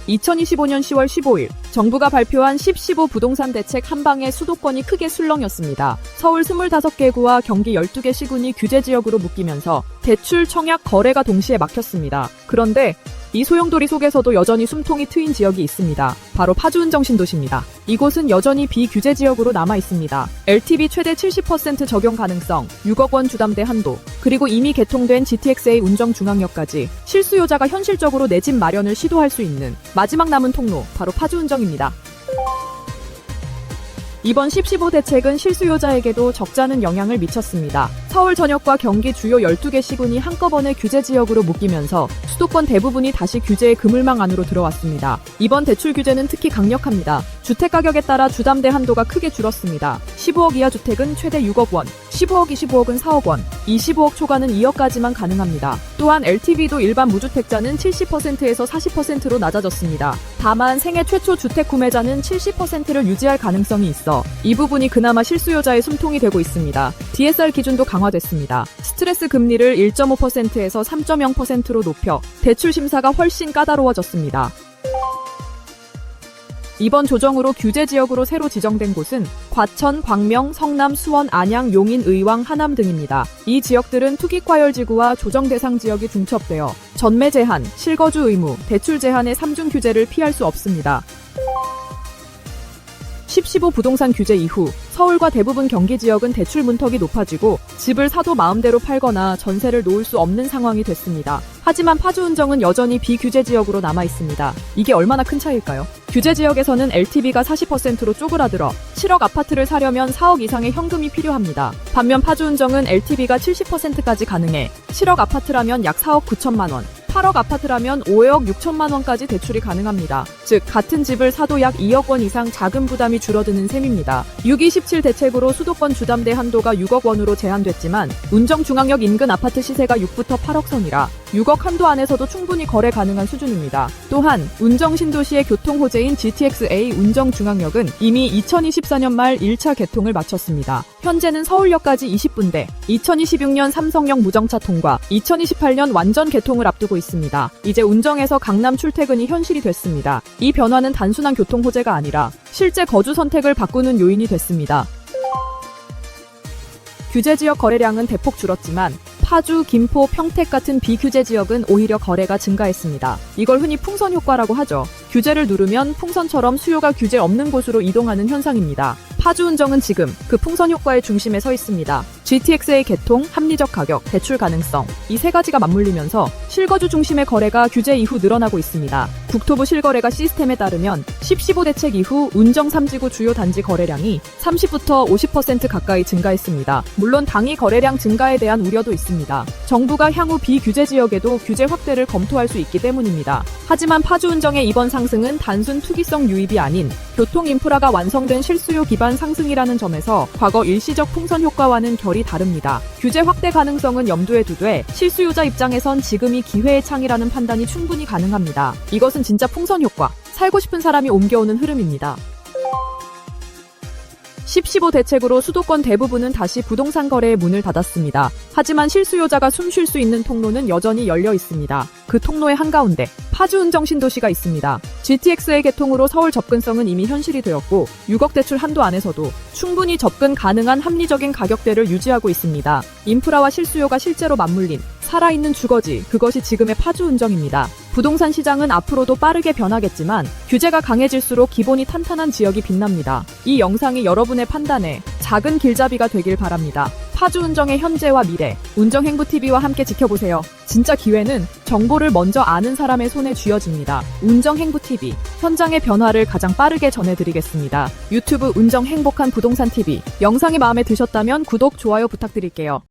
2025년 10월 15일 정부가 발표한 10.15 부동산 대책 한방에 수도권이 크게 술렁였습니다. 서울 25개 구와 경기 12개 시군이 규제 지역으로 묶이면서 대출, 청약, 거래가 동시에 막혔습니다. 그런데 이 소용돌이 속에서도 여전히 숨통이 트인 지역이 있습니다. 바로 파주운정 신도시입니다. 이곳은 여전히 비규제 지역으로 남아 있습니다. LTV 최대 70% 적용 가능성, 6억 원 주담대 한도, 그리고 이미 개통된 GTX-A 운정중앙역까지 실수요자가 현실적으로 내 집 마련을 시도할 수 있는 마지막 남은 통로, 바로 파주운정입니다. 이번 10.15 대책은 실수요자에게도 적잖은 영향을 미쳤습니다. 서울 전역과 경기 주요 12개 시군이 한꺼번에 규제 지역으로 묶이면서 수도권 대부분이 다시 규제의 그물망 안으로 들어왔습니다. 이번 대출 규제는 특히 강력합니다. 주택 가격에 따라 주담대 한도가 크게 줄었습니다. 15억 이하 주택은 최대 6억 원, 15억, 25억은 4억 원, 25억 초과는 2억까지만 가능합니다. 또한 LTV도 일반 무주택자는 70%에서 40%로 낮아졌습니다. 다만 생애 최초 주택 구매자는 70%를 유지할 가능성이 있어 이 부분이 그나마 실수요자의 숨통이 되고 있습니다. DSR 기준도 강화됐습니다. 스트레스 금리를 1.5%에서 3.0%로 높여 대출 심사가 훨씬 까다로워졌습니다. 이번 조정으로 규제 지역으로 새로 지정된 곳은 과천, 광명, 성남, 수원, 안양, 용인, 의왕, 하남 등입니다. 이 지역들은 투기과열지구와 조정 대상 지역이 중첩되어 전매 제한, 실거주 의무, 대출 제한의 3중 규제를 피할 수 없습니다. 10.15 부동산 규제 이후 서울과 대부분 경기 지역은 대출 문턱이 높아지고 집을 사도 마음대로 팔거나 전세를 놓을 수 없는 상황이 됐습니다. 하지만 파주운정은 여전히 비규제 지역으로 남아 있습니다. 이게 얼마나 큰 차이일까요? 규제 지역에서는 LTV가 40%로 쪼그라들어 7억 아파트를 사려면 4억 이상의 현금이 필요합니다. 반면 파주운정은 LTV가 70%까지 가능해 7억 아파트라면 약 4억 9천만 원, 8억 아파트라면 5억 6천만 원까지 대출이 가능합니다. 즉 같은 집을 사도 약 2억 원 이상 자금 부담이 줄어드는 셈입니다. 6.27 대책으로 수도권 주담대 한도가 6억 원으로 제한됐지만 운정중앙역 인근 아파트 시세가 6부터 8억 선이라 6억 한도 안에서도 충분히 거래 가능한 수준입니다. 또한 운정신도시의 교통호재인 GTX-A 운정중앙역은 이미 2024년 말 1차 개통을 마쳤습니다. 현재는 서울역까지 20분대, 2026년 삼성역 무정차 통과, 2028년 완전 개통을 앞두고 있습니다. 이제 운정에서 강남 출퇴근이 현실이 됐습니다. 이 변화는 단순한 교통 호재가 아니라 실제 거주 선택을 바꾸는 요인이 됐습니다. 규제 지역 거래량은 대폭 줄었지만 파주, 김포, 평택 같은 비규제 지역은 오히려 거래가 증가했습니다. 이걸 흔히 풍선 효과라고 하죠. 규제를 누르면 풍선처럼 수요가 규제 없는 곳으로 이동하는 현상입니다. 파주운정은 지금 그 풍선 효과의 중심에 서 있습니다. GTX-A 개통, 합리적 가격, 대출 가능성, 이 세 가지가 맞물리면서 실거주 중심의 거래가 규제 이후 늘어나고 있습니다. 국토부 실거래가 시스템에 따르면 10.15 대책 이후 운정 3지구 주요 단지 거래량이 30부터 50% 가까이 증가했습니다. 물론 당이 거래량 증가에 대한 우려도 있습니다. 정부가 향후 비규제 지역에도 규제 확대를 검토할 수 있기 때문입니다. 하지만 파주운정의 이번 상승은 단순 투기성 유입이 아닌 교통 인프라가 완성된 실수요 기반 상승이라는 점에서 과거 일시적 풍선 효과와는 결이 다릅니다. 규제 확대 가능성은 염두에 두되 실수요자 입장에선 지금이 기회의 창이라는 판단이 충분히 가능합니다. 이것은 진짜 풍선 효과, 살고 싶은 사람이 옮겨오는 흐름입니다. 10.15 대책으로 수도권 대부분은 다시 부동산 거래의 문을 닫았습니다. 하지만 실수요자가 숨 쉴 수 있는 통로는 여전히 열려 있습니다. 그 통로의 한가운데 파주운정 신도시가 있습니다. GTX-A 개통으로 서울 접근성은 이미 현실이 되었고 6억 대출 한도 안에서도 충분히 접근 가능한 합리적인 가격대를 유지하고 있습니다. 인프라와 실수요가 실제로 맞물린 살아있는 주거지, 그것이 지금의 파주운정입니다. 부동산 시장은 앞으로도 빠르게 변하겠지만 규제가 강해질수록 기본이 탄탄한 지역이 빛납니다. 이 영상이 여러분의 판단에 작은 길잡이가 되길 바랍니다. 파주운정의 현재와 미래, 운정행보TV와 함께 지켜보세요. 진짜 기회는 정보를 먼저 아는 사람의 손에 쥐어집니다. 운정행보TV, 현장의 변화를 가장 빠르게 전해드리겠습니다. 유튜브 운정행복한 부동산TV, 영상이 마음에 드셨다면 구독, 좋아요 부탁드릴게요.